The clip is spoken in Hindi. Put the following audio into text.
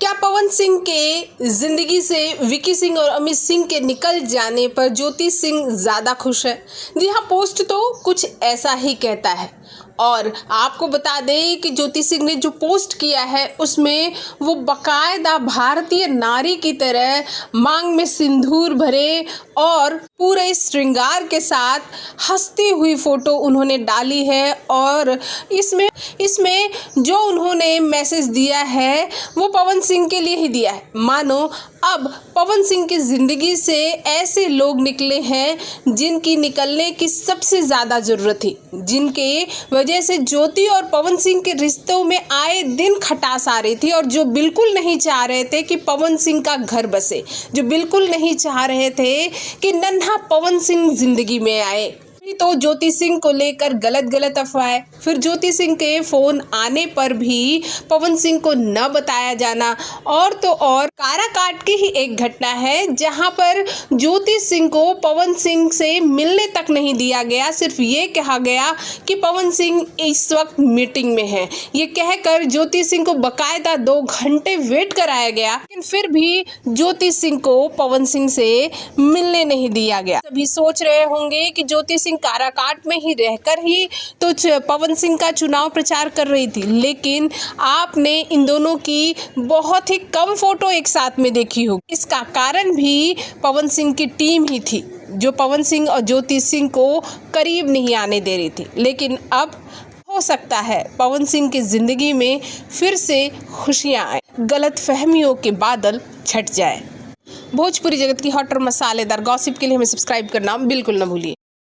क्या पवन सिंह के जिंदगी से विकी सिंह और अमित सिंह के निकल जाने पर ज्योति सिंह ज़्यादा खुश है? जी हाँ, पोस्ट तो कुछ ऐसा ही कहता है। और आपको बता दें कि ज्योति सिंह ने जो पोस्ट किया है उसमें वो बाकायदा भारतीय नारी की तरह मांग में सिंदूर भरे और पूरे श्रृंगार के साथ हंसती हुई फोटो उन्होंने डाली है। और इसमें जो उन्होंने मैसेज दिया है वो पवन सिंह के लिए ही दिया है। मानो अब पवन सिंह की ज़िंदगी से ऐसे लोग निकले हैं जिनकी निकलने की सबसे ज़्यादा ज़रूरत थी, जिनके वजह से ज्योति और पवन सिंह के रिश्तों में आए दिन खटास आ रही थी, और जो बिल्कुल नहीं चाह रहे थे कि पवन सिंह का घर बसे, जो बिल्कुल नहीं चाह रहे थे कि नन्हा पवन सिंह ज़िंदगी में आए। तो ज्योति सिंह को लेकर गलत अफवाहें, फिर ज्योति सिंह के फ़ोन आने पर भी पवन सिंह को न बताया जाना, और तो और काराकाट की ही एक घटना है जहां पर ज्योति सिंह को पवन सिंह से मिलने तक नहीं दिया गया। सिर्फ ये कहा गया कि पवन सिंह इस वक्त मीटिंग में है। ये कहकर ज्योति सिंह को बकायदा 2 घंटे वेट कराया गया, लेकिन फिर भी ज्योति सिंह को पवन सिंह से मिलने नहीं दिया गया। सभी सोच रहे होंगे कि ज्योति सिंह काराकाट में ही रहकर ही तो पवन सिंह का चुनाव प्रचार कर रही थी, लेकिन आपने इन दोनों की बहुत ही कम फोटो एक साथ में देखी होगी। इसका कारण भी पवन सिंह की टीम ही थी, जो पवन सिंह और ज्योति सिंह को करीब नहीं आने दे रही थी। लेकिन अब हो सकता है पवन सिंह की जिंदगी में फिर से खुशियां आए, गलत फहमियों के बादल छट जाए। भोजपुरी जगत की हॉट और मसालेदार गॉसिप के लिए हमें सब्सक्राइब करना बिल्कुल न भूलिए।